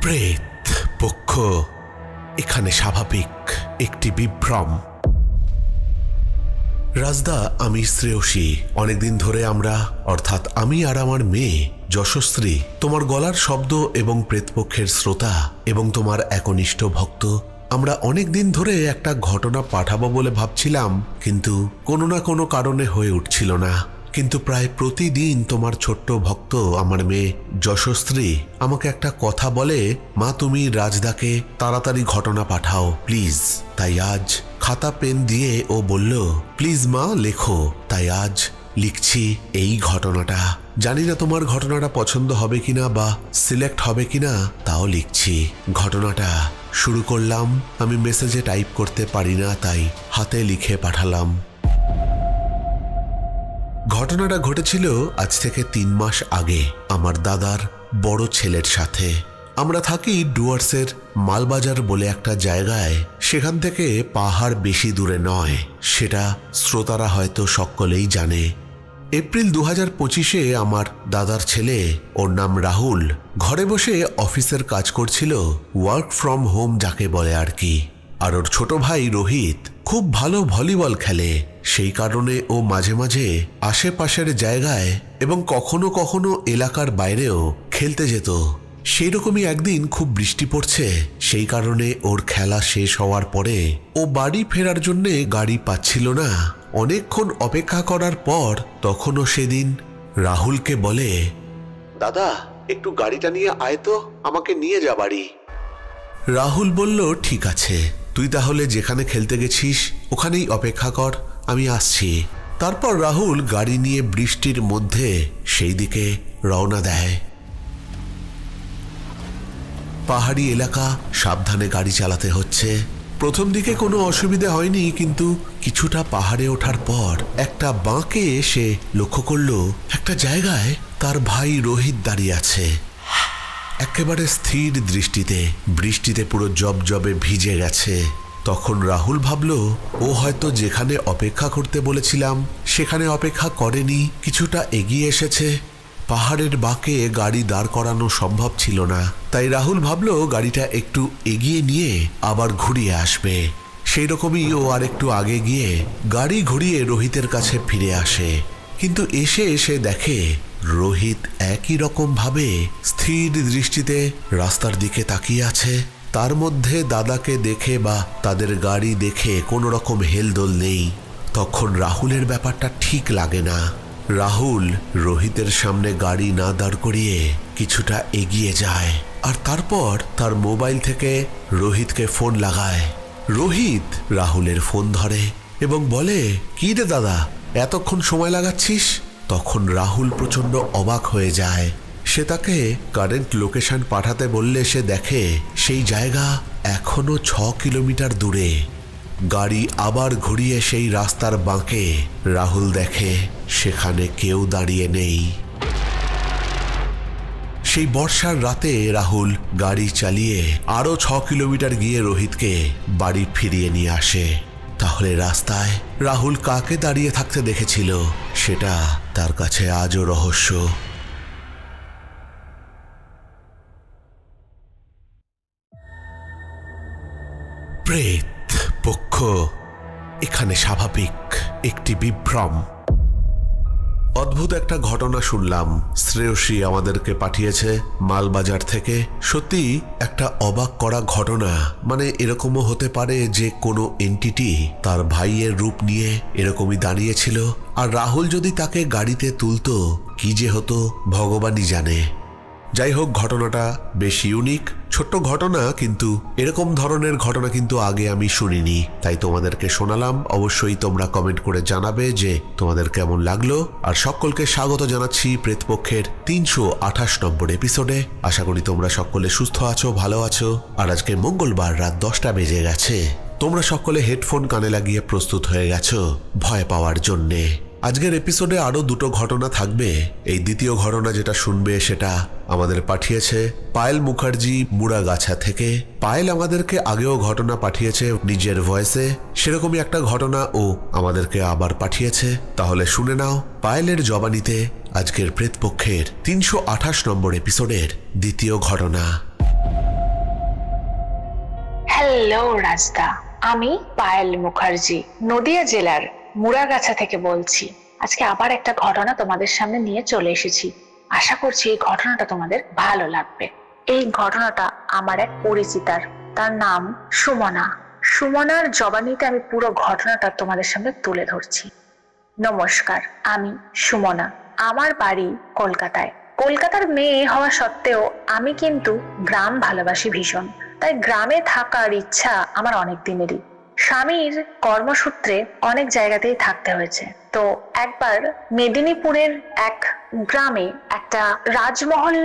প্রেত পক্ষ এখানে স্বাভাবিক একটি বিভ্রম। রাজদা, আমি শ্রেয়সী। অনেকদিন ধরে আমরা, অর্থাৎ আমি আর আমার মেয়ে যশস্বী, তোমার গলার শব্দ এবং প্রেতপক্ষের শ্রোতা এবং তোমার একনিষ্ঠ ভক্ত, আমরা অনেক দিন ধরে একটা ঘটনা পাঠাবো বলে ভাবছিলাম, কিন্তু কোনো না কোনো কারণে হয়ে উঠছিল না। কিন্তু প্রায় প্রতিদিন তোমার ছোট্ট ভক্ত আমার মেয়ে যশস্বী আমাকে একটা কথা বলে, মা তুমি রাজদাকে তাড়াতাড়ি ঘটনা পাঠাও প্লিজ। তাই আজ খাতা পেন দিয়ে ও বলল, প্লিজ মা লেখো। তাই আজ লিখছি এই ঘটনাটা। জানি না তোমার ঘটনাটা পছন্দ হবে কিনা বা সিলেক্ট হবে কিনা, তাও লিখছি। ঘটনাটা শুরু করলাম। আমি মেসেজে টাইপ করতে পারি না, তাই হাতে লিখে পাঠালাম। ঘটনাটা ঘটেছিল আজ থেকে 3 মাস আগে আমার দাদার বড় ছেলের সাথে। আমরা থাকি ডুয়ার্সের মালবাজার বলে একটা জায়গায়। সেখান থেকে পাহাড় বেশি দূরে নয়, সেটা শ্রোতারা হয়তো সকলেই জানে। এপ্রিল 2025-এ আমার দাদার ছেলে, ওর নাম রাহুল, ঘরে বসে অফিসের কাজ করছিল, ওয়ার্ক ফ্রম হোম যাকে বলে আর কি। আর ওর ছোট ভাই রোহিত খুব ভালো ভলিবল খেলে, সেই কারণে ও মাঝে মাঝে আশেপাশের জায়গায় এবং কখনো কখনো এলাকার বাইরেও খেলতে যেত। সেই রকমই একদিন খুব বৃষ্টি পড়ছে, সেই কারণে ওর খেলা শেষ হওয়ার পরে ও বাড়ি ফেরার জন্য গাড়ি পাচ্ছিল না। অনেকক্ষণ অপেক্ষা করার পর তখনও সেদিন রাহুলকে বলে, দাদা একটু গাড়িটা নিয়ে আয় তো, আমাকে নিয়ে যা বাড়ি। রাহুল বলল, ঠিক আছে, তুই তাহলে যেখানে খেলতে গেছিস ওখানেই অপেক্ষা কর, আমি আসছি। তারপর রাহুল গাড়ি নিয়ে বৃষ্টির মধ্যে সেই দিকে রওনা দেয়। পাহাড়ি এলাকা, সাবধানে গাড়ি চালাতে হচ্ছে। প্রথম দিকে কোনো অসুবিধা হয়নি, কিন্তু কিছুটা পাহাড়ে ওঠার পর একটা বাঁকে এসে লক্ষ্য করলো একটা জায়গায় তার ভাই রোহিত দাঁড়িয়ে আছে, একেবারে স্থির দৃষ্টিতে। বৃষ্টিতে পুরো জবজবে ভিজে গেছে। তখন রাহুল ভাবল, ও হয়তো যেখানে অপেক্ষা করতে বলেছিলাম সেখানে অপেক্ষা করেনি, কিছুটা এগিয়ে এসেছে। পাহাড়ের বাঁকে গাড়ি দাঁড় করানো সম্ভব ছিল না, তাই রাহুল ভাবল গাড়িটা একটু এগিয়ে নিয়ে আবার ঘুরিয়ে আসবে। সেই রকমই ও আর একটু আগে গিয়ে গাড়ি ঘুরিয়ে রোহিতের কাছে ফিরে আসে। কিন্তু এসে এসে দেখে রোহিত একই রকম ভাবে স্থির দৃষ্টিতে রাস্তার দিকে তাকিয়ে আছে। তার মধ্যে দাদাকে দেখে বা তাদের গাড়ি দেখে কোনো রকম হেলদোল নেই। তখন রাহুলের ব্যাপারটা ঠিক লাগে না। রাহুল রোহিতের সামনে গাড়ি না দাঁড় করিয়ে কিছুটা এগিয়ে যায়, আর তারপর তার মোবাইল থেকে রোহিতকে ফোন লাগায়। রোহিত রাহুলের ফোন ধরে এবং বলে, কি রে দাদা, এতক্ষণ সময় লাগাচ্ছিস? তখন রাহুল প্রচন্ড অবাক হয়ে যায়। সে তাকে কারেন্ট লোকেশন পাঠাতে বললে সে দেখে সেই জায়গা এখনো 6 কিলোমিটার দূরে। গাড়ি আবার ঘুরিয়ে সেই রাস্তার বাঁকে রাহুল দেখে সেখানে কেউ দাঁড়িয়ে নেই। সেই বর্ষার রাতে রাহুল গাড়ি চালিয়ে আরো 6 কিলোমিটার গিয়ে রোহিতকে বাড়ি ফিরিয়ে নিয়ে আসে। তাহলে রাস্তায় রাহুল কাকে দাঁড়িয়ে থাকতে দেখেছিল সেটা তার কাছে আজও রহস্য। প্রেত পক্ষ এখানে স্বাভাবিক একটি বিভ্রম। অদ্ভুত একটা ঘটনা শুনলাম, শ্রেয়সী আমাদেরকে পাঠিয়েছে মালবাজার থেকে। সত্যি একটা অবাক করা ঘটনা। মানে এরকমও হতে পারে যে কোনো এন্টিটি তার ভাইয়ের রূপ নিয়ে এরকমই দাঁড়িয়েছিল, আর রাহুল যদি তাকে গাড়িতে তুলতো কি যে হতো ভগবানই জানে। যাই হোক, ঘটনাটা বেশ ইউনিক, ছোট্ট ঘটনা, কিন্তু এরকম ধরনের ঘটনা কিন্তু আগে আমি শুনিনি, তাই তোমাদেরকে শোনালাম। অবশ্যই তোমরা কমেন্ট করে জানাবে যে তোমাদের কেমন লাগলো। আর সকলকে স্বাগত জানাচ্ছি প্রেতপক্ষের 328 নম্বর এপিসোডে। আশা করি তোমরা সকলে সুস্থ আছো, ভালো আছো। আর আজকে মঙ্গলবার রাত 10টা বেজে গেছে। তোমরা সকলে হেডফোন কানে লাগিয়ে প্রস্তুত হয়ে গেছো ভয় পাওয়ার জন্যে। আজকের এপিসোডে আরো 2টো ঘটনা থাকবে। এই দ্বিতীয় ঘটনা যেটা শুনবে সেটা আমাদের পাঠিয়েছে পায়েল মুখার্জি মুড়াগাছা থেকে। পায়েল আমাদেরকে আগেও ঘটনা পাঠিয়েছে নিজের ভয়েসে, সেরকমই একটা ঘটনা ও আমাদেরকে আবার পাঠিয়েছে। তাহলে শুনে নাও পায়েলের জবানিতে আজকের প্রেতপক্ষের 328 নম্বর এপিসোডের দ্বিতীয় ঘটনা। হ্যালো রাজদা, আমি পায়েল মুখার্জি নদিয়া জেলার মুরাগাছা থেকে বলছি। আজকে আবার একটা ঘটনা তোমাদের সামনে নিয়ে চলে এসেছি। আশা করছি এই ঘটনাটা তোমাদের ভালো লাগবে। এই ঘটনাটা আমার এক পরিচিতার, তার নাম সুমনা। সুমনার জবানিতে আমি পুরো ঘটনাটা তোমাদের সামনে তুলে ধরছি। নমস্কার, আমি সুমনা। আমার বাড়ি কলকাতায়। কলকাতার মেয়ে হওয়া সত্ত্বেও আমি কিন্তু গ্রাম ভালোবাসি ভীষণ। তাই গ্রামে থাকার ইচ্ছা আমার অনেক দিনেরই। স্বামীর কর্মসূত্রে অনেক জায়গাতেই থাকতে হয়েছে। তো একবার মেদিনীপুরের এক গ্রামে একটা রাজমহল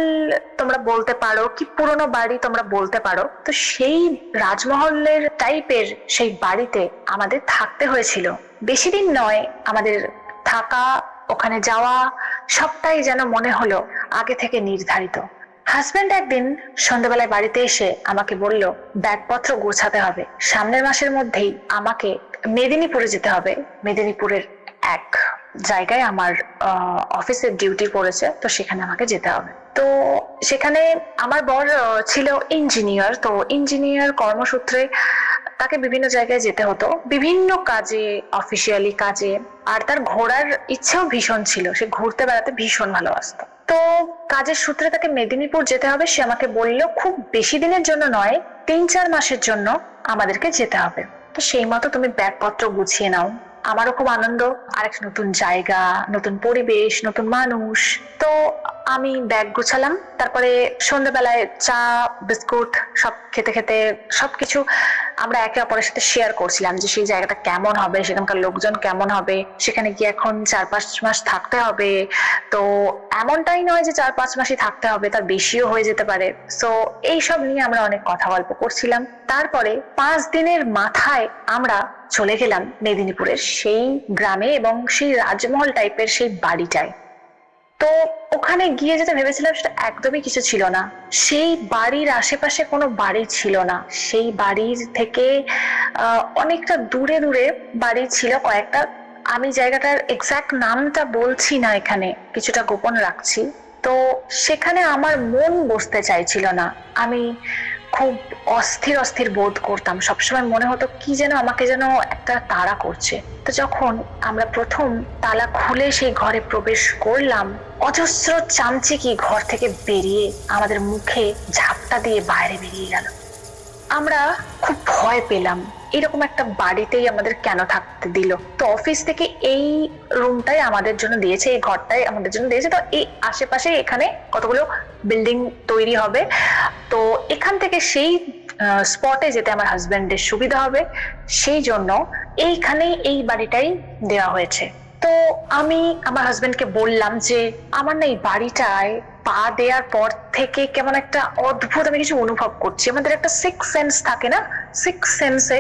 তোমরা বলতে পারো, কি পুরনো বাড়ি তোমরা বলতে পারো, তো সেই রাজমহলের টাইপের সেই বাড়িতে আমাদের থাকতে হয়েছিল। বেশি দিন নয়, আমাদের থাকা, ওখানে যাওয়া সবটাই যেন মনে হলো আগে থেকে নির্ধারিত। হাজবেন্ড একদিন সন্ধ্যাবেলায় বাড়িতে এসে আমাকে বলল, ব্যাগপত্র গোছাতে হবে, সামনের মাসের মধ্যেই আমাকে মেদিনীপুরে যেতে হবে। মেদিনীপুরের এক জায়গায় আমার অফিসের ডিউটি পড়েছে, তো সেখানে আমাকে যেতে হবে। তো সেখানে আমার বর ছিল ইঞ্জিনিয়ার। তো ইঞ্জিনিয়ার কর্মসূত্রে তাকে বিভিন্ন জায়গায় যেতে হতো, বিভিন্ন কাজে, অফিসিয়ালি কাজে। আর তার ঘোরার ইচ্ছেও ভীষণ ছিল, সে ঘুরতে বেড়াতে ভীষণ ভালোবাসতো। তো কাজের সূত্রে তাকে মেদিনীপুর যেতে হবে। সে আমাকে বলল, খুব বেশি দিনের জন্য নয়, 3-4 মাসের জন্য আমাদেরকে যেতে হবে। তো সেই মতো তুমি ব্যাগপত্র গুছিয়ে নাও। আমারও খুব আনন্দ, আরেকটা নতুন জায়গা, নতুন পরিবেশ, নতুন মানুষ। তো আমি ব্যাগ গুছালাম। তারপরে সন্ধ্যাবেলায় চা বিস্কুট সব খেতে খেতে সবকিছু আমরা একে অপরের সাথে শেয়ার করছিলাম, যে সেই জায়গাটা কেমন হবে, সেখানকার লোকজন কেমন হবে, সেখানে গিয়ে এখন 4-5 মাস থাকতে হবে। তো এমনটাই নয় যে 4-5 মাসই থাকতে হবে, তার বেশিও হয়ে যেতে পারে। সো এইসব নিয়ে আমরা অনেক কথা গল্প করছিলাম। তারপরে 5 দিনের মাথায় আমরা চলে গেলাম মেদিনীপুরের সেই গ্রামে এবং সেই রাজমহল টাইপের সেই বাড়িটায়। তো ওখানে গিয়ে যেটা ভেবেছিলাম সেটা একদমই কিছু ছিল না। সেই বাড়ির আশেপাশে কোনো বাড়ি ছিল না। সেই বাড়ির থেকে অনেকটা দূরে দূরে বাড়ি ছিল কয়েকটা। আমি জায়গাটার এক্সাক্ট নামটা বলছি না, এখানে কিছুটা গোপন রাখছি। তো সেখানে আমার মন বসতে চাইছিল না। আমি খুব অস্থির অস্থির বোধ করতাম। সবসময় মনে হতো কি যেন আমাকে যেন একটা তাড়া করছে। তো যখন আমরা প্রথম তালা খুলে সেই ঘরে প্রবেশ করলাম, অজস্র চামচিকি ঘর থেকে বেরিয়ে আমাদের মুখে ঝাপটা দিয়ে বাইরে বেরিয়ে গেল। আমরা খুব ভয় পেলাম, এরকম একটা বাড়িতেই আমাদের কেন থাকতে দিল। তো অফিস থেকে এই রুমটাই আমাদের জন্য দিয়েছে, এই ঘরটাই আমাদের জন্য দিয়েছে। তো এই আশেপাশে এখানে কতগুলো বিল্ডিং তৈরি হবে, তো এখান থেকে সেই স্পটে যেতে আমার হাজবেন্ডের সুবিধা হবে, সেই জন্য এইখানেই এই বাড়িটাই দেওয়া হয়েছে। তো আমি আমার হাজবেন্ডকে বললাম যে আমার না এই বাড়িটায় পা দেওয়ার পর থেকে কেমন একটা অদ্ভুত আমি কিছু অনুভব করছি। আমাদের একটা সিক্স সেন্স থাকে না, সিক্স সেন্সে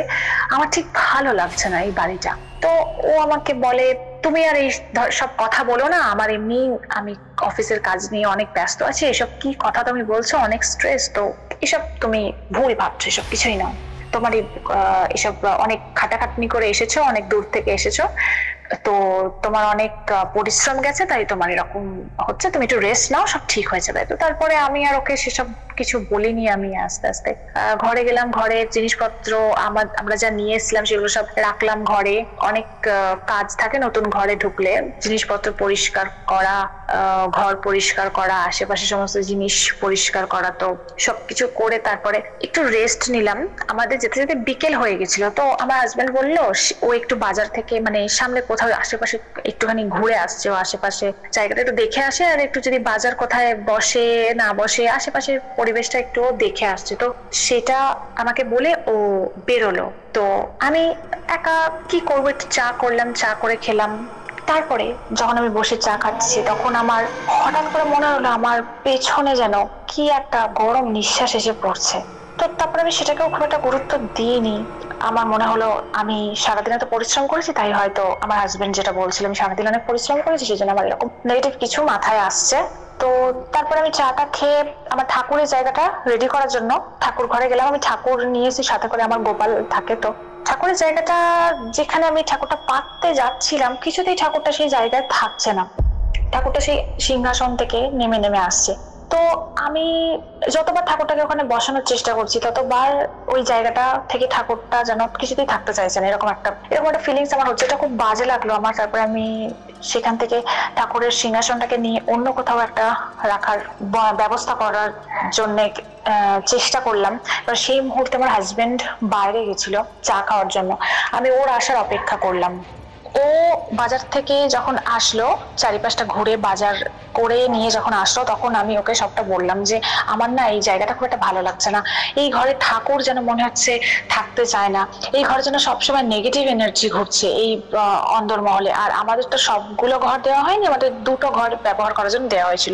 আমার ঠিক ভালো লাগছে না এই বাড়িটা। তো ও আমাকে বলে, তুমি আর এই সব কথা বলো না, আমার এমনি আমি অফিসের কাজ নিয়ে অনেক ব্যস্ত আছি, এসব কি কথা তুমি বলছো, অনেক স্ট্রেস, তো এসব তুমি ভুল ভাবছো, এসব কিছুই না। তোমার এসব অনেক খাটাখাটনি করে এসেছো, অনেক দূর থেকে এসেছো, তো তোমার অনেক পরিশ্রম গেছে, তাই তোমার এরকম হচ্ছে, তুমি একটু রেস্ট নাও, সব ঠিক হয়ে যাবে। তো তারপরে আমি আর ওকে সেসব কিছু বলিনি। আমি আস্তে আস্তে ঘরে গেলাম। ঘরের জিনিসপত্র আমরা যা নিয়ে এসেছিলাম সেগুলো সব রাখলাম ঘরে। অনেক কাজ থাকে নতুন ঘরে ঢুকলে, জিনিসপত্র পরিষ্কার করা, ঘর পরিষ্কার করা, আশেপাশে সমস্ত জিনিস পরিষ্কার করা। তো সবকিছু করে তারপরে একটু রেস্ট নিলাম। আমাদের যেতে যেতে বিকেল হয়ে গেছিল। তো আমার হাজবেন্ড বললো ও একটু বাজার থেকে মানে সামনে কোথাও আশেপাশে একটুখানি ঘুরে আসছে, ও আশেপাশে জায়গাটা একটু দেখে আসে, আর একটু যদি বাজার কোথায় বসে না বসে আশেপাশের পরিবেশটা একটু দেখে আসছে। তো সেটা আমাকে বলে ও বেরোলো। তো আমি একা কি করবো, একটু চা করলাম, চা করে খেলাম। তারপরে যখন আমি বসে চা খাচ্ছি তখন আমার হঠাৎ করে মনে হলো আমার পেছনে যেন কি একটা গরম নিঃশ্বাস এসে পড়ছে। তো তারপরে আমি সেটাকেও খুব একটা গুরুত্ব দিইনি। আমার মনে হলো আমি সারাদিন এত পরিশ্রম করেছি, তাই হয়তো আমার হাজবেন্ড যেটা বলছিল আমি সারাদিন অনেক পরিশ্রম করেছি, সেই জন্য আমার এরকম নেগেটিভ কিছু মাথায় আসছে। তো তারপরে আমি চাটা খেয়ে আমার ঠাকুরের জায়গাটা রেডি করার জন্য ঠাকুর ঘরে গেলাম। আমি ঠাকুর নিয়েছি সাথে করে, আমার গোপাল থাকে। তো ঠাকুরের জায়গাটা যেখানে আমি ঠাকুরটা পাততে যাচ্ছিলাম, কিছুতেই ঠাকুরটা সেই জায়গায় থাকছে না। ঠাকুরটা সেই সিংহাসন থেকে নেমে নেমে আসছে। তো তো আমি যতবার ঠাকুরটাকে ওখানে বসানোর চেষ্টা করছি ততবার ওই জায়গাটা থেকে ঠাকুরটা যেন কিছুতেই থাকতে চাইছে না, এরকম একটা ফিলিংস আমার হচ্ছে। এটা খুব বাজে লাগলো আমার। তারপরে আমি সেখান থেকে ঠাকুরের সিংহাসনটাকে নিয়ে অন্য কোথাও একটা রাখার ব্যবস্থা করার জন্য চেষ্টা করলাম। এবার সেই মুহূর্তে আমার হাজবেন্ড বাইরে গেছিল চা খাওয়ার জন্য, আমি ওর আসার অপেক্ষা করলাম। ও বাজার থেকে যখন আসলো, চারিপাশটা ঘুরে বাজার করে নিয়ে যখন আসলো, তখন আমি ওকে সবটা বললাম যে আমার না এই জায়গাটা খুব একটা ভালো লাগছে না, এই ঘরে ঠাকুর যেন মনে হচ্ছে থাকতে চায় না, এই ঘরে যেন সবসময় নেগেটিভ এনার্জি ঘুরছে এই অন্দরমহলে। আর আমাদের তো সবগুলো ঘর দেওয়া হয়নি, আমাদের দুটো ঘর ব্যবহার করার জন্য দেওয়া হয়েছিল।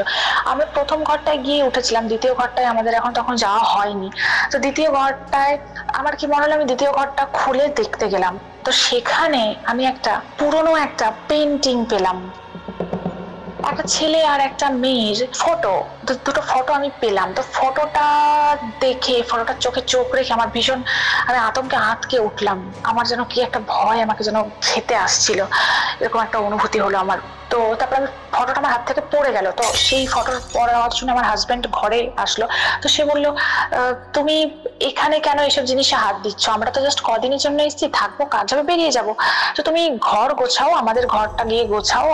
আমি প্রথম ঘরটায় গিয়ে উঠেছিলাম, দ্বিতীয় ঘরটায় আমাদের তখন যাওয়া হয়নি। তো দ্বিতীয় ঘরটায় আমার কি মনে হলো, আমি দ্বিতীয় ঘরটা খুলে দেখতে গেলাম, তো সেখানে আমি একটা পুরনো একটা পেন্টিং পেলাম, একটা ছেলে আর একটা মেয়ের ফটো, দুটো ফটো আমি পেলাম। তো ফটোটা দেখে, ফটোটার চোখে চোখ রেখে আমার ভীষণ, আমি আতঙ্কে আঁতকে উঠলাম। আমার যেন কি একটা ভয় আমাকে যেন খেতে আসছিল, এরকম একটা অনুভূতি হলো আমার। তো তারপর আমি ফটোটা আমার হাত থেকে পড়ে গেল। তো সেই ফটোর পড়ে যাওয়ার জন্য আমার হাজবেন্ড ঘরে আসলো। তো সে বললো, তুমি এখানে কেন এসব জিনিসে হাত দিচ্ছ? আমরা তো জাস্ট কদিনের জন্য এসেছি, থাকবো, কাজ হবে, বেরিয়ে যাবো। তো তুমি ঘর গোছাও, আমাদের ঘরটা গিয়ে গোছাও,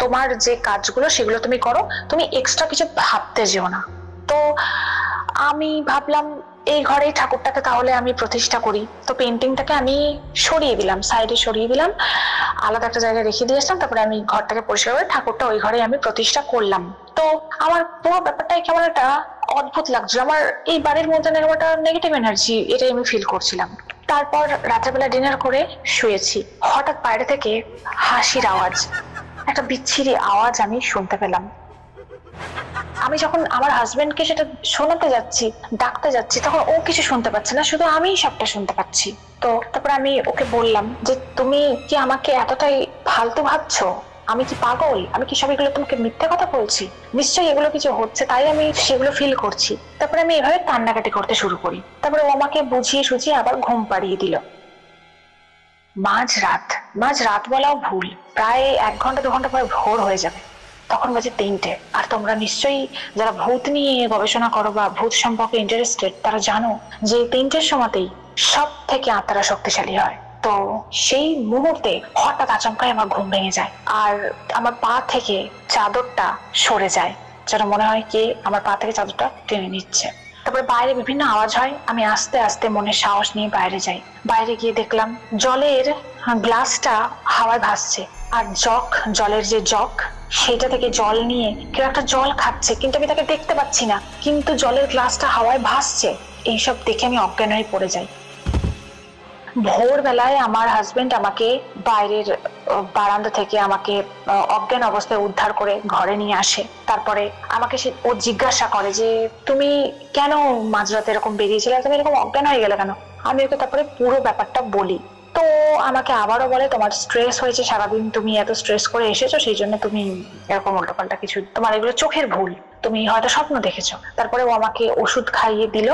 তোমার যে কাজগুলো সেগুলো তুমি করো, তুমি এক্সট্রা কিছু ভাবতে যেও না। তো আমি ভাবলাম এই ঘরেই ঠাকুরটাকে তাহলে আমি প্রতিষ্ঠা করি। তো পেন্টিংটাকে আমি সরিয়ে দিলাম, সাইডে সরিয়ে দিলাম, আলাদা একটা জায়গায় রেখে দিয়ে আসলাম। তারপরে আমি ঘরটাকে পরিষ্কার করে ঠাকুরটা ওই ঘরে আমি প্রতিষ্ঠা করলাম। তো আমার পুরো ব্যাপারটাই কেমন একটা অদ্ভুত লাগছিল, আমার এই বাড়ির মধ্যে একটা নেগেটিভ এনার্জি, এটাই আমি ফিল করছিলাম। তারপর রাত্রেবেলা ডিনার করে শুয়েছি, হঠাৎ বাইরে থেকে হাসির আওয়াজ, একটা বিচ্ছিরি আওয়াজ আমি শুনতে পেলাম। আমি যখন আমার হাজবেন্ডকে সেটা শোনাতে যাচ্ছি, ডাকতে যাচ্ছি, তখন ও কিছু শুনতে পাচ্ছে না, শুধু আমিই সবটা শুনতে পাচ্ছি। তো তারপর আমি ওকে বললাম যে তুমি কি আমাকে এতটাই ফালতু ভাবছো? আমি কি পাগল? আমি কি সব এগুলো তোমাকে মিথ্যে কথা বলছি? নিশ্চয়ই এগুলো কিছু হচ্ছে, তাই আমি সেগুলো ফিল করছি। তারপরে আমি এভাবে কান্নাকাটি করতে শুরু করি। তারপরে ও আমাকে বুঝিয়ে সুঝিয়ে আবার ঘুম পাড়িয়ে দিল। মাঝ রাত বলাও ভুল, প্রায় 1 ঘন্টা 2 ঘন্টা পরে ভোর হয়ে যাবে, তখন বাজে 3টে। আর তোমরা নিশ্চয়ই যারা ভূত নিয়ে গবেষণা করো বা ভূত সম্পর্কে ইন্টারেস্টেড, তারা জানো যে 3টের সময়তেই সব থেকে আত্মারা শক্তিশালী হয়। তো সেই মুহূর্তে হঠাৎ আচমকায় আমার ঘুম ভেঙে যায়, আর আমার পা থেকে চাদরটা সরে যায়, যেন মনে হয় কে আমার পা থেকে চাদরটা টেনে নিচ্ছে। তারপরে বাইরে বিভিন্ন আওয়াজ হয়, আমি আস্তে আস্তে মনে সাহস নিয়ে বাইরে যাই। বাইরে গিয়ে দেখলাম জলের গ্লাসটা হাওয়ায় ভাসছে, আর জলের যে জগ, সেটা থেকে জল নিয়ে কেউ একটা জল খাচ্ছে, কিন্তু আমি তাকে দেখতে পাচ্ছি না, কিন্তু জলের গ্লাসটা হাওয়ায় ভাসছে। এইসব দেখে আমি অজ্ঞান হয়ে পড়ে যাই। ভোরবেলায় আমার হাজবেন্ড আমাকে বাইরের বারান্দা থেকে আমাকে অজ্ঞান অবস্থায় উদ্ধার করে ঘরে নিয়ে আসে। তারপরে আমাকে ও জিজ্ঞাসা করে যে তুমি কেন মাঝরাতে এরকম বেরিয়েছিলে, তুমি এরকম অজ্ঞান হয়ে গেলে কেন? আমি ওকে তারপরে পুরো ব্যাপারটা বলি। তো আমাকে আবারও বলে, তোমার স্ট্রেস হয়েছে সারাদিন, তুমি এত স্ট্রেস করে এসেছো, সেই জন্য তুমি এরকম উল্টোপাল্টা কিছু, তোমার এগুলো চোখের ভুল, তুমি হয়তো স্বপ্ন দেখেছো। তারপরে ও আমাকে ওষুধ খাইয়ে দিল,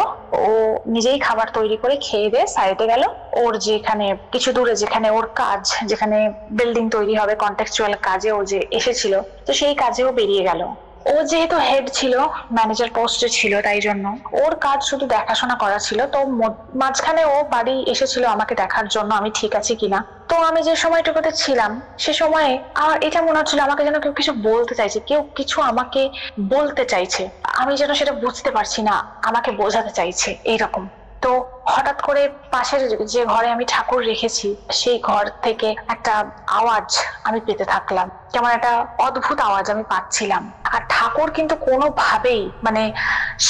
ও নিজেই খাবার তৈরি করে খেয়ে দিয়ে সাইডে গেল। ওর যেখানে কিছু দূরে যেখানে ওর কাজ, যেখানে বিল্ডিং তৈরি হবে, কন্ট্রাকচুয়াল কাজে ও যে এসেছিল, তো সেই কাজেও বেরিয়ে গেল। ও যেহেতু হেড ছিল, ম্যানেজার পোস্টে ছিল, তাই জন্য ওর কাজ শুধু দেখাশোনা করা ছিল। তো মাঝখানে ও বাড়ি এসেছিল আমাকে দেখার জন্য আমি ঠিক আছি কিনা। তো আমি যে সময়টুকুতে ছিলাম, সে সময়ে আমার এটা মনে হচ্ছিল আমাকে যেন কেউ কিছু বলতে চাইছে, কেউ কিছু আমাকে বলতে চাইছে, আমি যেন সেটা বুঝতে পারছি না, আমাকে বোঝাতে চাইছে এইরকম। তো হঠাৎ করে পাশের যে ঘরে আমি ঠাকুর রেখেছি, সেই ঘর থেকে একটা আওয়াজ আমি পেতে থাকলাম, যেমন একটা অদ্ভুত আওয়াজ আমি পাচ্ছিলাম। আর ঠাকুর কিন্তু কোনোভাবেই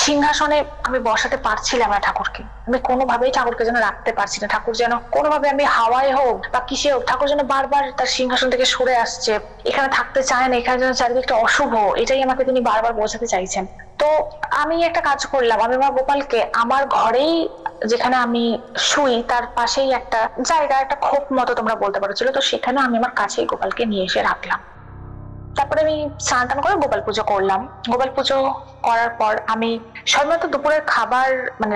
সিংহাসনে আমি বসাতে পারছিলাম না ঠাকুরকে, আমি কোনোভাবেই ঠাকুরকে যেন রাখতে পারছি না। ঠাকুর যেন কোনোভাবে, আমি হাওয়ায় হোক বা কিসে হোক, ঠাকুর যেন বারবার তার সিংহাসন থেকে সরে আসছে, এখানে থাকতে চায় না, এখানে যেন চারিদিকটা অশুভ, এটাই আমাকে তিনি বারবার বোঝাতে চাইছেন। তো আমি একটা কাজ করলাম, আমি আমার গোপালকে আমার ঘরেই, যেখানে আমি শুই তার পাশেই একটা জায়গা, একটা খোপ মতো তোমরা বলতে পারো ছিল, তো সেখানে আমি আমার কাছেই গোপালকে নিয়ে এসে রাখলাম। তারপরে আমি স্নান টান করে গোপাল পুজো করলাম। গোপাল পুজো করার পর আমি সময়মতো দুপুরের খাবার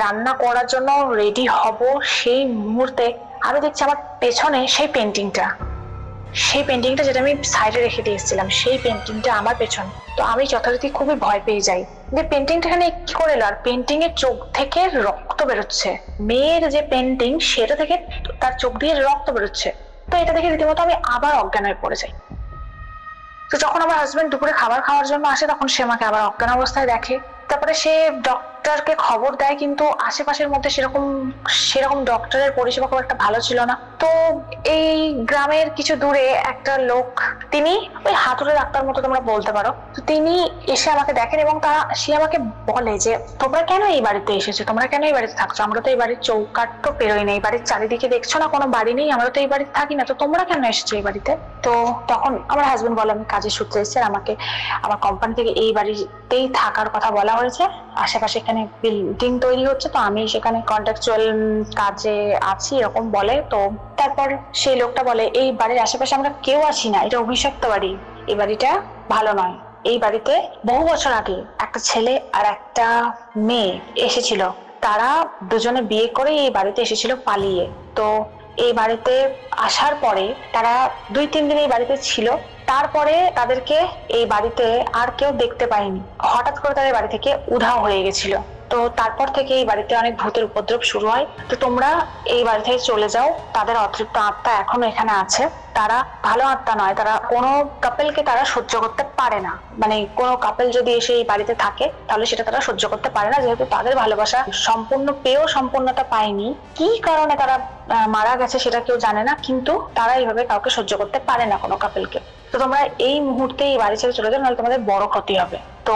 রান্না করার জন্য রেডি হব, সেই মুহূর্তে আমি দেখছি আমার পেছনে সেই পেন্টিংটা, সেই পেন্টিংটা যেটা আমি সাইডে রেখে দিয়ে এসেছিলাম, সেই পেন্টিংটা আমার পেছন। তো আমি যথারীতি খুবই ভয় পেয়ে যাই যে পেন্টিংটা এখানে কি করে এলো, আর পেন্টিং এর চোখ থেকে রক্ত বেরোচ্ছে। মেয়ের যে পেন্টিং সেটা থেকে তার চোখ দিয়ে রক্ত বেরোচ্ছে। তো এটা দেখে রীতিমতো আমি আবার অজ্ঞান হয়ে পড়ে যাই। তো যখন আমার হাজবেন্ড দুপুরে খাবার খাওয়ার জন্য আসে, তখন সে আমাকে আবার অজ্ঞান অবস্থায় দেখে। তারপরে সে ডক্টরকে খবর দেয়, কিন্তু আশেপাশের মধ্যে সেরকম ডক্টরের পরিষেবা খুব একটা ভালো ছিল না। তো এই গ্রামের কিছু দূরে একটা লোক, তিনি ওই হাতুড়ে ডাক্তার মতো তোমরা বলতে পারো, তো তিনি এসে আমাকে দেখেন এবং সে আমাকে বলে যে তোমরা কেন এই বাড়িতে এসেছো, তোমরা কেন এই বাড়িতে থাকছো, আমরা তো এই বাড়ির চৌকাট তো পেরোই না, এই বাড়ির চারিদিকে দেখছো না কোনো বাড়ি নেই, আমরা তো এই বাড়িতে থাকি না, তো তোমরা কেন এসেছো এই বাড়িতে। তো তখন আমার হাজবেন্ড বলে আমি কাজের সূত্রে এসেছি, আর আমাকে আমার কোম্পানি থেকে এই বাড়িতেই থাকার কথা বলা হয়েছে, আশেপাশে এখানে বিল্ডিং তৈরি হচ্ছে, তো আমি সেখানে কন্ট্রাকচুয়াল কাজে আছি এরকম বলে। তো তারপর সেই লোকটা বলে এই বাড়ির আশেপাশে আমরা কেউ আছি না, এটা অভিশপ্ত বাড়ি, এই বাড়িটা ভালো নয়। এই বাড়িতে বহু বছর আগে একটা ছেলে আর একটা মেয়ে এসেছিল, তারা দুজনে বিয়ে করে এই বাড়িতে এসেছিল পালিয়ে। তো এই বাড়িতে আসার পরে তারা 2-3 দিন এই বাড়িতে ছিল, তারপরে তাদেরকে এই বাড়িতে আর কেউ দেখতে পায়নি, হঠাৎ করে তাদের বাড়ি থেকে উধাও হয়ে গেছিল। তো তারপর থেকে এই বাড়িতে অনেক ভূতের উপদ্রব শুরু হয়। তো তোমরা এই বাড়ি থেকে চলে যাও, তাদের অতৃপ্ত আত্মা এখনো এখানে আছে, তারা ভালো আত্মা নয়, তারা কোনো কাপেলকে তারা সহ্য করতে পারে না, মানে কোনো কাপেল যদি এসে এই বাড়িতে থাকে তাহলে সেটা তারা সহ্য করতে পারে না, যেহেতু তাদের ভালোবাসা সম্পূর্ণ পেয়েও সম্পূর্ণতা পায়নি। কি কারণে তারা মারা গেছে সেটা কেউ জানে না, কিন্তু তারা এইভাবে কাউকে সহ্য করতে পারে না কোনো কাপেলকে। তো তোমরা এই মুহূর্তে এই বাড়ি ছেড়ে চলে যাও, নাহলে তোমাদের বড় ক্ষতি হবে। তো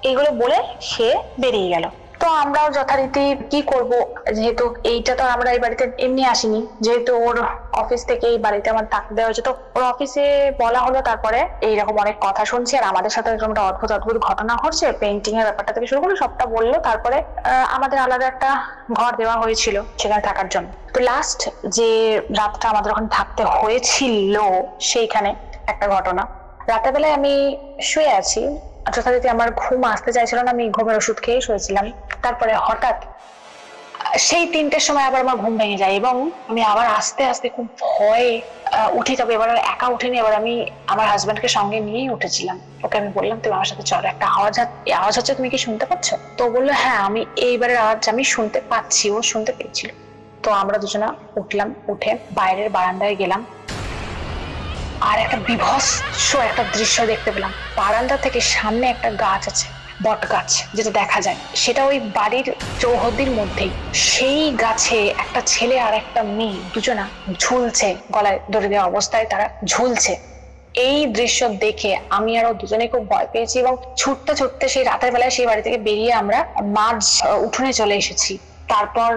এইগুলো বলে সে বেরিয়ে গেল। তো আমরাও যথারীতি কি করব, যেহেতু এইটা তো আমরা এই বাড়িতে এমনি আসিনি, যেহেতু ওর অফিস থেকে এই বাড়িতে আমার থাকতে দেওয়া হয়েছে, তো ওর অফিসে বলা হলো, তারপরে এইরকম অনেক কথা শুনছি আর আমাদের সাথে এরকম একটা অদ্ভুত অদ্ভুত ঘটনা ঘটছে, পেন্টিং এর ব্যাপারটা থেকে শুরু করে সবটা বললো। তারপরে আমাদের আলাদা একটা ঘর দেওয়া হয়েছিল সেখানে থাকার জন্য। তো লাস্ট যে রাতটা আমাদের ওখানে থাকতে হয়েছিল, সেইখানে একটা ঘটনা, রাতের বেলায় আমি শুয়ে আছি, যথারীতি আমার ঘুম আসতে চাইছিল না, আমি ঘুমের ওষুধ খেয়ে শুয়েছিলাম। তারপরে হঠাৎ সেই 3টের সময় আবার আমার ঘুম ভেঙে যায় এবং আমি আবার আস্তে আস্তে খুব ভয়ে উঠি। তবে এবার একা উঠিনি, এবার আমি আমার হাজবেন্ডকে সঙ্গে নিয়েই উঠেছিলাম। ওকে আমি বললাম তুমি আমার সাথে চলো, একটা আওয়াজ হচ্ছে, তুমি কি শুনতে পাচ্ছ? তো বললো হ্যাঁ, আমি এইবারের আওয়াজ আমি শুনতে পাচ্ছি, ও শুনতে পেয়েছিল। তো আমরা দুজনা উঠলাম, উঠে বাইরের বারান্দায় গেলাম, আর একটা বিভৎস একটা দৃশ্য দেখতে পেলাম। বারান্দা থেকে সামনে একটা গাছ আছে, বট গাছ, যেটা দেখা যায়, সেটা ওই বাড়ির চৌহদ্দির মধ্যেই। সেই গাছে একটা ছেলে আর একটা মেয়ে দুজনা ঝুলছে, গলায় দড়ি দেওয়া অবস্থায় তারা ঝুলছে। এই দৃশ্য দেখে আমি আরো দুজনে খুব ভয় পেয়েছি এবং ছুটতে ছুটতে সেই রাতের বেলায় সেই বাড়ি থেকে বেরিয়ে আমরা মাঝ উঠোনে চলে এসেছি। তারপর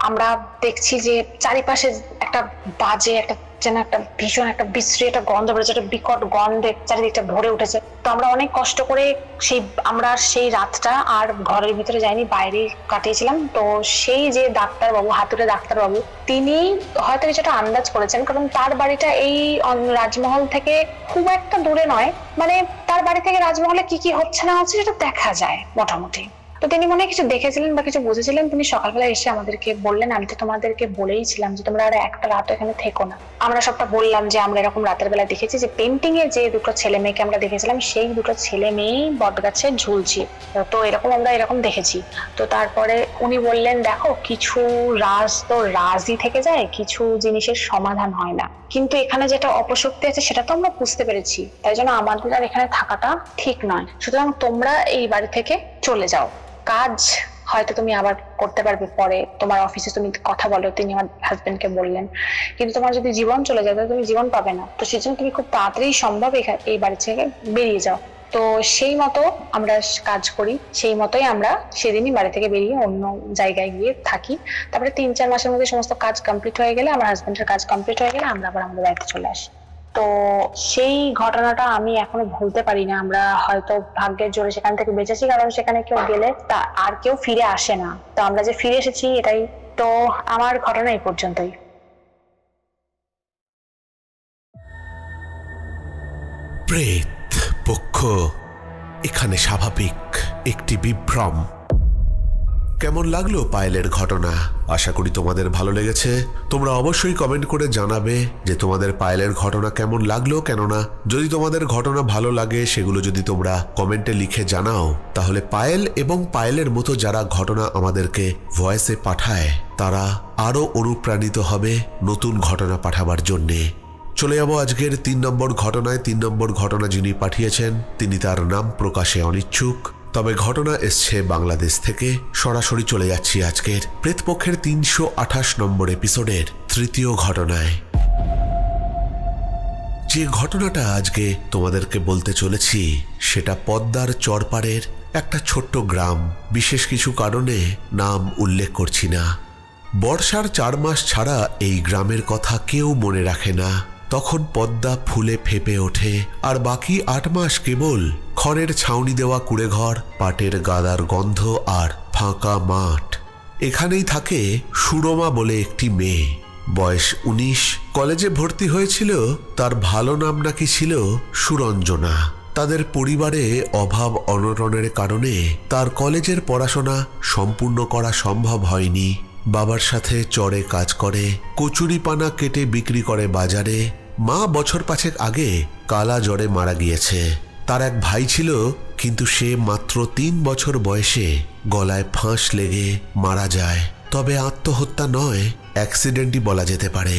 আমরা দেখছি যে চারিপাশে একটা বাজে একটা যেন একটা ভীষণ একটা বিশ্রী একটা গন্ধ বেরোচ্ছে, একটা বিকট গন্ধে চারিদিকটা ভরে উঠেছে। তো আমরা অনেক কষ্ট করে আমরা সেই রাতটা আর ঘরের ভিতরে যাইনি, বাইরে কাটিয়েছিলাম। তো সেই যে ডাক্তারবাবু, হাতুড়ে ডাক্তারবাবু, তিনি হয়তো কিছুটা আন্দাজ করেছেন, কারণ তার বাড়িটা এই রাজমহল থেকে খুব একটা দূরে নয়, মানে তার বাড়ি থেকে রাজমহলে কি কি হচ্ছে না হচ্ছে সেটা দেখা যায় মোটামুটি। তো তিনি মনে হয় কিছু দেখেছিলেন বা কিছু বুঝেছিলেন, তিনি সকালবেলা এসে আমাদেরকে বললেন, আমি তো তোমাদেরকে বলেইছিলাম যে তোমরা আর একটা রাত এখানে থেকো না। আমরা সবটা বললাম যে আমরা এরকম রাতের বেলা দেখেছি যে পেন্টিং এ যে দুটো ছেলে মেয়েকে আমরা দেখেছিলাম, সেই দুটো ছেলে মেয়েই বটগাছে ঝুলছি, তো এরকম আমরা এরকম দেখেছি। তো তারপরে উনি বললেন দেখো, কিছু রাজ তো রাজই থেকে যায়, কিছু জিনিসের সমাধান হয় না, কিন্তু এখানে যেটা অপশক্তি আছে সেটা তো আমরা বুঝতে পেরেছি, তাই জন্য আমাদের আর এখানে থাকাটা ঠিক নয়, সুতরাং তোমরা এই বাড়ি থেকে চলে যাও, কাজ হয়তো তুমি আবার করতে পারবে পরে, তোমার অফিসে তুমি কথা বলো, তিনি আমার হাজবেন্ডকে বললেন, কিন্তু তোমার যদি জীবন চলে যায় তাহলে তুমি জীবন পাবে না, তো সেজন্য তুমি খুব তাড়াতাড়ি সম্ভব এই বাড়ি থেকে বেরিয়ে যাও। তো সেই মতো আমরা কাজ করি, সেই মতোই আমরা সেদিনই বাড়ি থেকে বেরিয়ে অন্য জায়গায় গিয়ে থাকি। তারপরে 3-4 মাসের মধ্যে সমস্ত কাজ কমপ্লিট হয়ে গেলে, আমার হাজবেন্ডের কাজ কমপ্লিট হয়ে গেলে আমরা আবার আমাদের বাড়িতে চলে আসি। তো সেই ঘটনাটা আমি এখনো ভুলতে পারি না। আমরা হয়তো ভাগ্যের জোরে সেখান থেকে বেঁচেছি, কারণ সেখানে কেউ গেলে তা আর কেউ ফিরে আসে না, তো আমরা যে ফিরে এসেছি এটাই। তো আমার ঘটনা এই পর্যন্তই। প্রেত পক্ষ এখানে স্বাভাবিক একটি বিভ্রম। কেমন লাগলো পায়েলের ঘটনা? আশা করি তোমাদের ভালো লেগেছে। তোমরা অবশ্যই কমেন্ট করে জানাবে যে তোমাদের পায়েলের ঘটনা কেমন লাগলো। কেননা যদি তোমাদের ঘটনা ভালো লাগে সেগুলো যদি তোমরা কমেন্টে লিখে জানাও, তাহলে পায়েল এবং পায়েলের মতো যারা ঘটনা আমাদেরকে ভয়েসে পাঠায় তারা আরো অনুপ্রাণিত হবে নতুন ঘটনা পাঠাবার জন্যে। চলে যাবো আজকের 3 নম্বর ঘটনায়। 3 নম্বর ঘটনা যিনি পাঠিয়েছেন তিনি তার নাম প্রকাশে অনিচ্ছুক, তবে ঘটনা এসছে বাংলাদেশ থেকে। সরাসরি চলে যাচ্ছি আজকের প্রেতপক্ষের 328 নম্বর এপিসোডের 3য় ঘটনায়। যে ঘটনাটা আজকে তোমাদেরকে বলতে চলেছি সেটা পদ্মার চরপাড়ের একটা ছোট্ট গ্রাম। বিশেষ কিছু কারণে নাম উল্লেখ করছি না। বর্ষার 4 মাস ছাড়া এই গ্রামের কথা কেউ মনে রাখে না। তখন পদ্মা ফুলে ফেপে ওঠে, আর বাকি 8 মাস কেবল খড়ের ছাউনি দেওয়া কুড়েঘর, পাটের গাদার গন্ধ আর ফাঁকা মাঠ। এখানেই থাকে সুরমা বলে একটি মেয়ে, বয়স 19, কলেজে ভর্তি হয়েছিল। তার ভালো নাম নাকি ছিল সুরঞ্জনা। তাদের পরিবারে অভাব অনটনের কারণে তার কলেজের পড়াশোনা সম্পূর্ণ করা সম্ভব হয়নি। বাবার সাথে চরে কাজ করে, কচুরিপানা কেটে বিক্রি করে বাজারে। মা বছর 5 আগে কালা জ্বরে মারা গিয়েছে। তার এক ভাই ছিল, কিন্তু সে মাত্র 3 বছর বয়সে গলায় ফাঁস লেগে মারা যায়। তবে আত্মহত্যা নয়, অ্যাক্সিডেন্টই বলা যেতে পারে।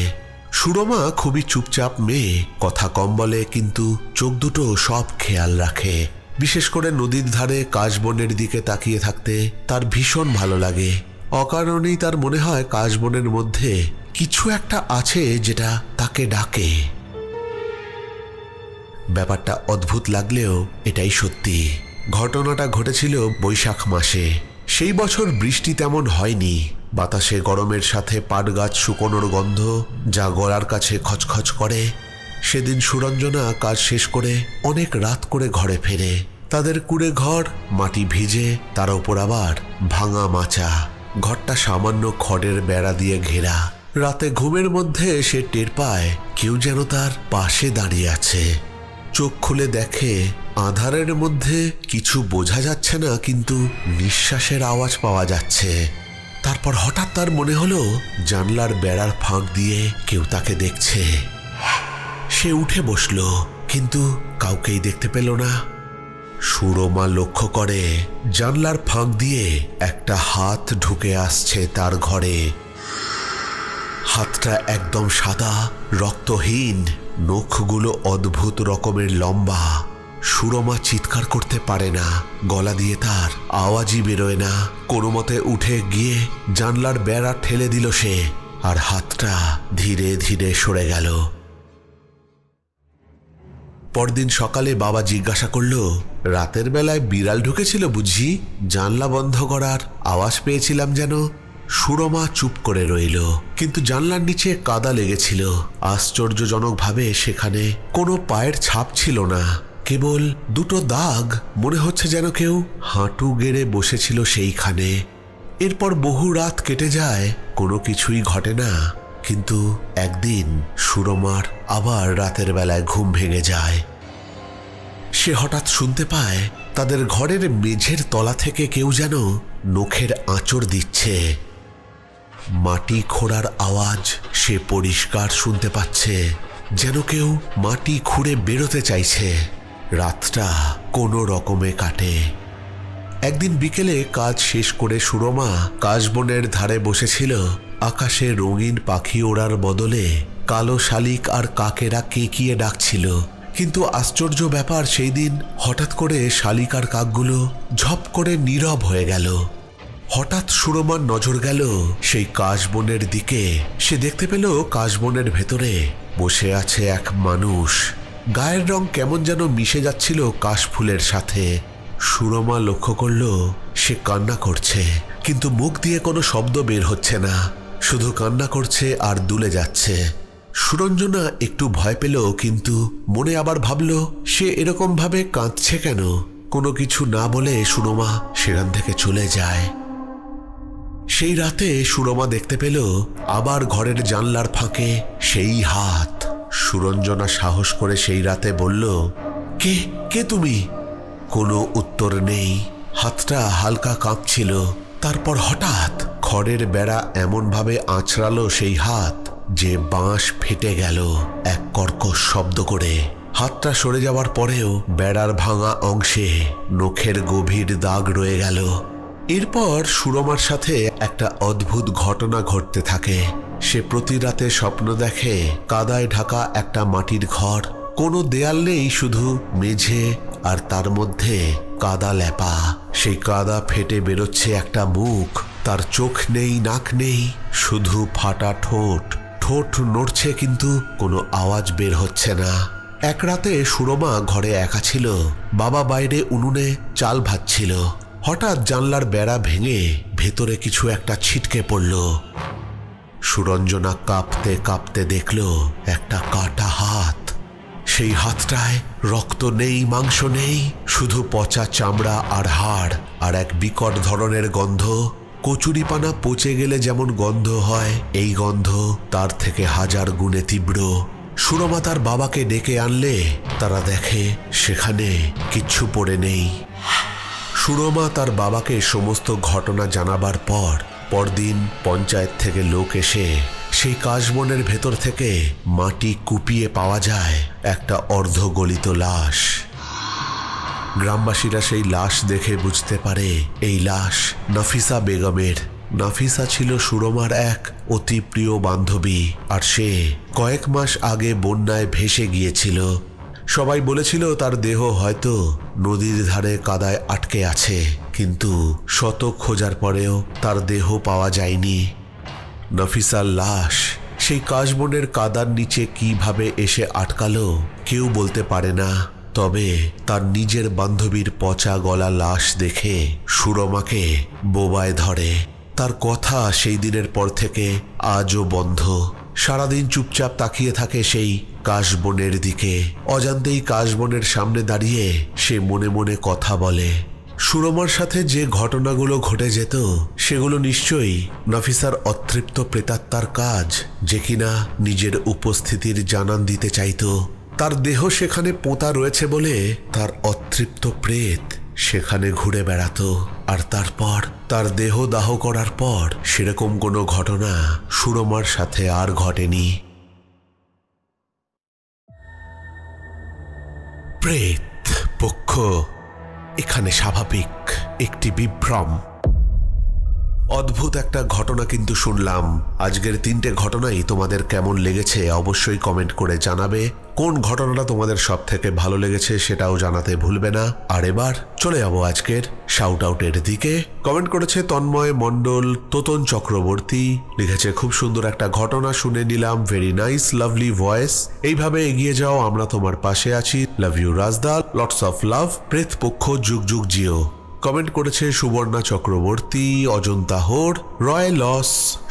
সুরমা খুবই চুপচাপ মেয়ে, কথা কম বলে, কিন্তু চোখ দুটো সব খেয়াল রাখে। বিশেষ করে নদীর ধারে কাশবনের দিকে তাকিয়ে থাকতে তার ভীষণ ভালো লাগে। অকারণেই তার মনে হয় কাশবনের মধ্যে কিছু একটা আছে যেটা তাকে ডাকে। ব্যাপারটা অদ্ভুত লাগলেও এটাই সত্যি। ঘটনাটা ঘটেছিল বৈশাখ মাসে। সেই বছর বৃষ্টি তেমন হয়নি। বাতাসে গরমের সাথে পাট গাছ শুকোনোর গন্ধ যা গলার কাছে খচখচ করে। সেদিন সুরঞ্জনা কাজ শেষ করে অনেক রাত করে ঘরে ফেরে। তাদের কুড়ে ঘর মাটি ভিজে, তার উপর আবার ভাঙা মাচা। ঘরটা সামান্য খড়ের বেড়া দিয়ে ঘেরা। রাতে ঘুমের মধ্যে সে টের পায় কেউ যেন তার পাশে দাঁড়িয়ে আছে। চোখ খুলে দেখে আঁধারের মধ্যে কিছু বোঝা যাচ্ছে না, কিন্তু নিঃশ্বাসের আওয়াজ পাওয়া যাচ্ছে। তারপর হঠাৎ তার মনে হলো জানলার বেড়ার ফাঁক দিয়ে কেউ তাকে দেখছে। সে উঠে বসল, কিন্তু কাউকেই দেখতে পেল না। সুরমা লক্ষ্য করে জানলার ফাঁক দিয়ে একটা হাত ঢুকে আসছে তার ঘরে। হাতটা একদম সাদা, রক্তহীন, নখগুলো অদ্ভুত রকমের লম্বা। সুরমা চিৎকার করতে পারে না, গলা দিয়ে তার আওয়াজই বেরোয় না। কোনো মতে উঠে গিয়ে জানলার বেড়া ঠেলে দিল সে, আর হাতটা ধীরে ধীরে সরে গেল। পরদিন সকালে বাবা জিজ্ঞাসা করল, রাতের বেলায় বিড়াল ঢুকেছিল বুঝি? জানলা বন্ধ করার আওয়াজ পেয়েছিলাম যেন। সুরমা চুপ করে রইল, কিন্তু জানলার নিচে কাদা লেগেছিল। আশ্চর্যজনকভাবে সেখানে কোনো পায়ের ছাপ ছিল না, কেবল 2টো দাগ। মনে হচ্ছে যেন কেউ হাঁটু গেড়ে বসেছিল সেইখানে। এরপর বহু রাত কেটে যায়, কোনো কিছুই ঘটে না। কিন্তু একদিন সুরমার আবার রাতের বেলায় ঘুম ভেঙে যায়। সে হঠাৎ শুনতে পায় তাদের ঘরের মেঝের তলা থেকে কেউ যেন নখের আঁচড় দিচ্ছে। মাটি খোঁড়ার আওয়াজ সে পরিষ্কার শুনতে পাচ্ছে, যেন কেউ মাটি খুঁড়ে বেরোতে চাইছে। রাতটা কোনো রকমে কাটে। একদিন বিকেলে কাজ শেষ করে সুরমা কাশবনের ধারে বসেছিল। আকাশে রঙিন পাখি ওড়ার বদলে কালো শালিক আর কাকেরা কেকিয়ে ডাকছিল। কিন্তু আশ্চর্য ব্যাপার, সেই দিন হঠাৎ করে শালিক আর কাকগুলো ঝপ করে নীরব হয়ে গেল। হঠাৎ সুরমার নজর গেল সেই কাশবনের দিকে। সে দেখতে পেল কাশবনের ভেতরে বসে আছে এক মানুষ। গায়ের রং কেমন যেন মিশে যাচ্ছিল কাশফুলের সাথে। সুরমা লক্ষ্য করল সে কান্না করছে, কিন্তু মুখ দিয়ে কোনো শব্দ বের হচ্ছে না, শুধু কান্না করছে আর দুলে যাচ্ছে। সুরঞ্জনা একটু ভয় পেল, কিন্তু মনে আবার ভাবল সে এরকম ভাবে কাঁদছে কেন। কোনো কিছু না বলে সুরমা সেখান থেকে চলে যায়। সেই রাতে সুরমা দেখতে পেল আবার ঘরের জানলার ফাঁকে সেই হাত। সুরঞ্জনা সাহস করে সেই রাতে বলল, কে কে তুমি? কোনো উত্তর নেই। হাতটা হালকা কাঁপছিল, তারপর হঠাৎ খড়ের বেড়া এমনভাবে আঁচড়ালো সেই হাত যে বাঁশ ফেটে গেল এক কর্কশ শব্দ করে। হাতটা সরে যাওয়ার পরেও বেড়ার ভাঙা অংশে নখের গভীর দাগ রয়ে গেল। এরপর সুরমার সাথে একটা অদ্ভুত ঘটনা ঘটতে থাকে। সে প্রতি রাতে স্বপ্ন দেখে কাদায় ঢাকা একটা মাটির ঘর, কোনো দেয়াল নেই, শুধু মেঝে, আর তার মধ্যে কাদা লেপা। সেই কাদা ফেটে বেরোচ্ছে একটা মুখ, তার চোখ নেই, নাক নেই, শুধু ফাটা ঠোঁট। ঠোঁট নড়ছে কিন্তু কোনো আওয়াজ বের হচ্ছে না। এক রাতে সুরমা ঘরে একা ছিল, বাবা বাইরে উনুনে চাল ভাজছিল। হঠাৎ জানলার বেড়া ভেঙে ভেতরে কিছু একটা ছিটকে পড়ল। সুরঞ্জনা কাঁপতে কাঁপতে দেখল একটা কাটা হাত। সেই হাতটায় রক্ত নেই, মাংস নেই, শুধু পচা চামড়া আর হাড়, আর এক বিকট ধরনের গন্ধ। কচুরিপানা পচে গেলে যেমন গন্ধ হয়, এই গন্ধ তার থেকে 1000 গুণে তীব্র। সুরমা তার বাবাকে ডেকে আনলে তারা দেখে সেখানে কিচ্ছু পড়ে নেই। সুরমা তার বাবাকে সমস্ত ঘটনা জানাবার পর পরদিন পঞ্চায়েত থেকে লোক এসে সেই কাশবনের ভেতর থেকে মাটি কুপিয়ে পাওয়া যায় একটা অর্ধগলিত লাশ। গ্রামবাসীরা সেই লাশ দেখে বুঝতে পারে এই লাশ নাফিসা বেগমের। নাফিসা ছিল সুরমার এক অতি প্রিয় বান্ধবী, আর সে কয়েক মাস আগে বন্যায় ভেসে গিয়েছিল। সবাই বলেছিল তার দেহ হয়তো নদীর ধারে কাদায় আটকে আছে, কিন্তু শত খোঁজার পরেও তার দেহ পাওয়া যায়নি। নাফিসার লাশ সেই কাশবনের কাদার নিচে কিভাবে এসে আটকালো কেউ বলতে পারে না। তবে তার নিজের বান্ধবীর পচা গলা লাশ দেখে সুরমাকে বোবায় ধরে। তার কথা সেই দিনের পর থেকে আজও বন্ধ। সারাদিন চুপচাপ তাকিয়ে থাকে সেই কাশবনের দিকে। অজান্তেই কাশবনের সামনে দাঁড়িয়ে সে মনে মনে কথা বলে। সুরমার সাথে যে ঘটনাগুলো ঘটে যেত সেগুলো নিশ্চয়ই নাফিসার অতৃপ্ত প্রেতাত্মার কাজ, যে কিনা নিজের উপস্থিতির জানান দিতে চাইত। তার দেহ সেখানে পোঁতা রয়েছে বলে তার অতৃপ্ত প্রেত সেখানে ঘুরে বেড়াতো। আর তারপর তার দেহ দাহ করার পর সেরকম কোনো ঘটনা সুরমার সাথে আর ঘটেনি। প্রেত পক্ষ এখানে স্বাভাবিক একটি বিভ্রম। অদ্ভুত একটা ঘটনা কিন্তু শুনলাম। আজকের 3টে ঘটনাই তোমাদের কেমন লেগেছে অবশ্যই কমেন্ট করে জানাবে। কোন ঘটনাটা তোমাদের সব থেকে ভালো লেগেছে সেটাও জানাতে ভুলবে না। আর এবার চলে যাবো আজকের শাউট আউটের দিকে। কমেন্ট করেছে তন্ময় মণ্ডল, তোতন চক্রবর্তী লিখেছে খুব সুন্দর একটা ঘটনা শুনে নিলাম, ভেরি নাইস লাভলি ভয়েস, এইভাবে এগিয়ে যাও, আমরা তোমার পাশে আছি, লাভ ইউ রাজদা, লটস অফ লাভ, প্রেত পক্ষ যুগ যুগ জিও। কমেন্ট করেছে সুবর্ণা চক্রবর্তী, অজন্তা হোর, রয় লস,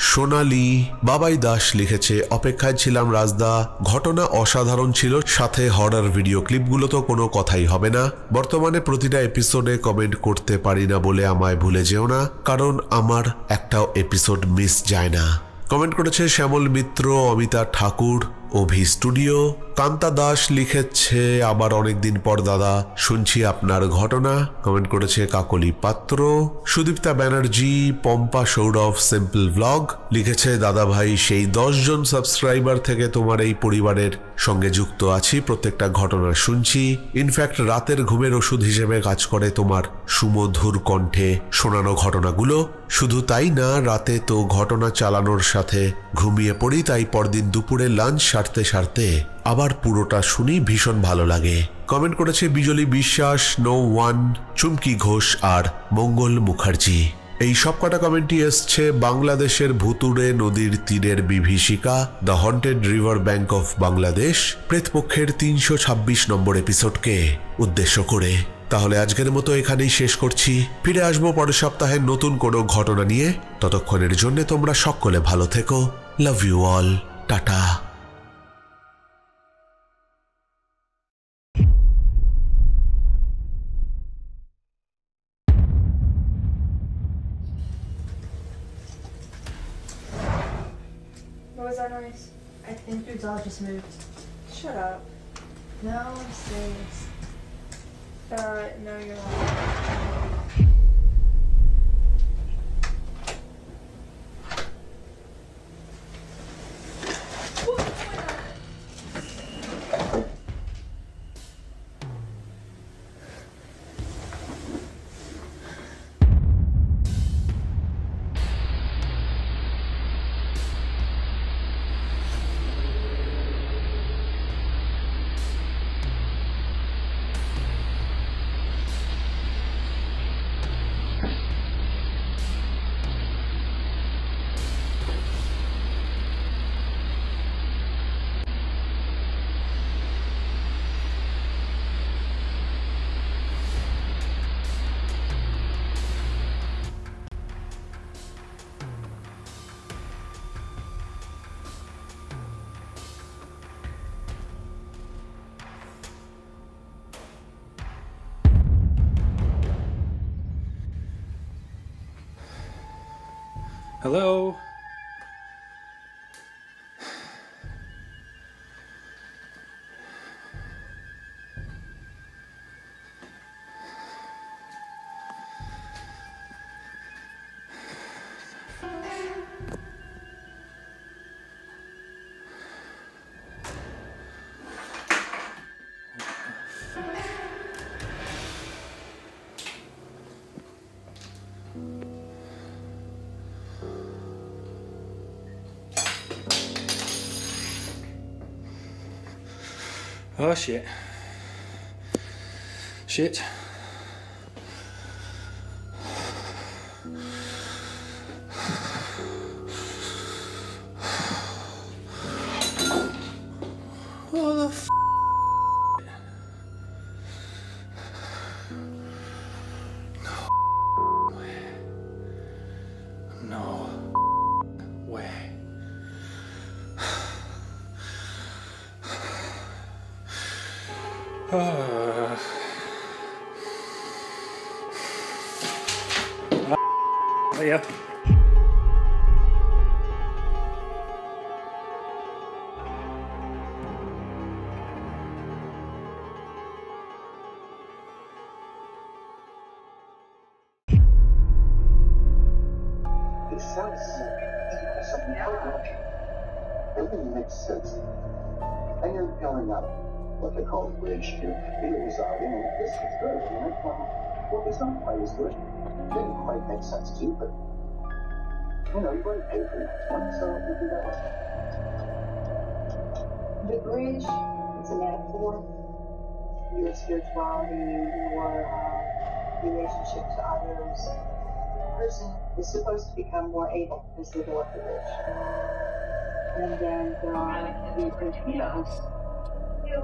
সোনালি, বাবাই দাস লিখেছে অপেক্ষায় ছিলাম রাজদা, ঘটনা অসাধারণ ছিল, সাথে হরর ভিডিও ক্লিপগুলো তো কোনো কথাই হবে না। বর্তমানে প্রতিটা এপিসোডে কমেন্ট করতে পারি না বলে আমায় ভুলে যেও না, কারণ আমার একটাও এপিসোড মিস যায় না। কমেন্ট করেছে শ্যামল মিত্র, অমিতা ঠাকুর, অভি স্টুডিও। কান্তা দাস লিখেছে আবার অনেকদিন পর দাদা শুনছি আপনার ঘটনা। কমেন্ট করেছে কাকলি পাত্র। সুদীপ্তা ব্যানার্জি, পম্পা সৌরভ সিম্পল ব্লগ লিখেছে দাদা ভাই সেই 10 জন সাবস্ক্রাইবার থেকে তোমার এই পরিবারের সঙ্গে যুক্ত আছি, প্রত্যেকটা ঘটনা শুনছি, ইনফ্যাক্ট রাতের ঘুমের ওষুধ হিসেবে কাজ করে তোমার সুমধুর কণ্ঠে শোনানো ঘটনাগুলো। শুধু তাই না, রাতে তো ঘটনা চালানোর সাথে ঘুমিয়ে পড়ি, তাই পরদিন দুপুরে লাঞ্চ সারতে সারতে আবার পুরোটা শুনি, ভীষণ ভালো লাগে। কমেন্ট করেছে বিজলি বিশ্বাস, নো ওয়ান, চুমকি ঘোষ আর মঙ্গল মুখার্জি। এই সব কটা কমেন্টই এসছে বাংলাদেশের ভুতুড়ে নদীর তীরের বিভীষিকা the haunted river bank of Bangladesh প্রেতপক্ষের 326 নম্বর এপিসোডকে উদ্দেশ্য করে। তাহলে আজকের মতো এখানেই শেষ করছি, ফিরে আসবো পরের সপ্তাহে নতুন কোনো ঘটনা নিয়ে। ততক্ষণের জন্য তোমরা সকলে ভালো থেকো, love you all, tata. What was that noise? I think your doll just moved. Shut up. No, I'm serious. No, you're not. Hello? Oh shit. Shit. What the f? No way. Oh yeah. It sounds like something else. Everything makes sense. And you're going up what they call the bridge to be resolving, and this is good. And I thought, well, it's not quite as good. It didn't quite make sense to you, but you know, you've already paid for the next one, so we'll do that one. The bridge is a metaphor for your spirituality, your relationship to others. A person is supposed to become more able as they go up the bridge. And then there are the principles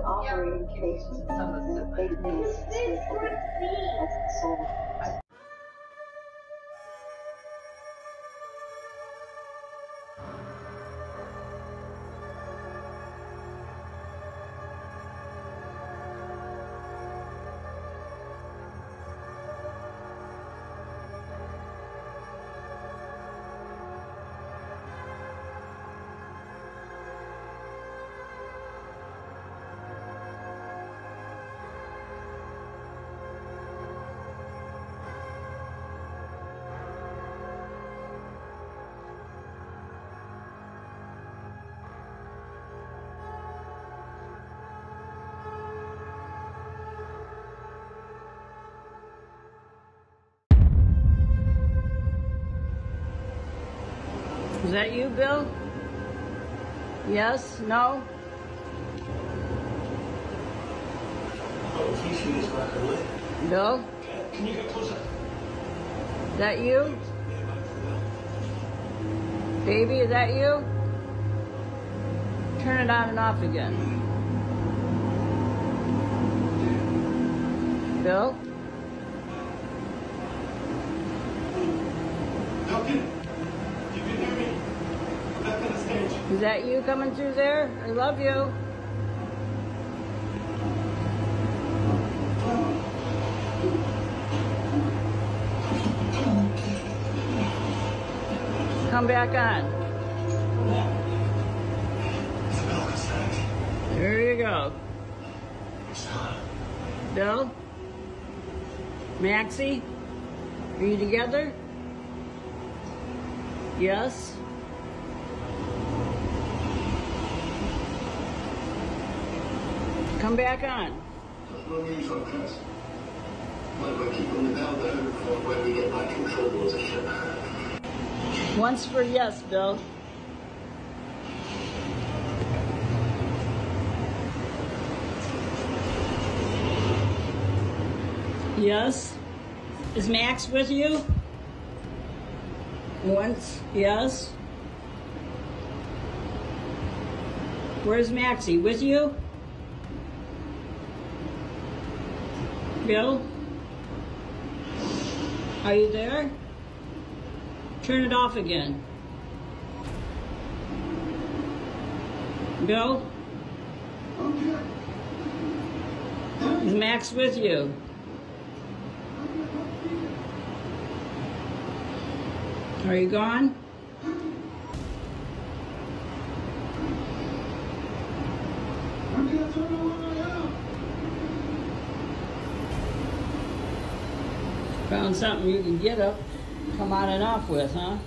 operating faithfully. And faithfulness is spiritual. That's the soul. Is that you, Bill? Yes? No? Bill? Can you get closer? Is that you? Baby, is that you? Turn it on and off again. Bill? Duncan, you can hear me. Back on the stage. Is that you coming through there? I love you. Come back on. There you go. Bill? Maxie? Are you together? Yes? Come back on. No news on this. Might well keep them down there for when we get back control of the ship. Once for yes, Bill. Yes? Is Max with you? Once, yes? Where's Maxie? With you? Bill? Are you there? Turn it off again. Bill? Is Max with you? Are you gone? Found something you can get up, come on and off with, huh?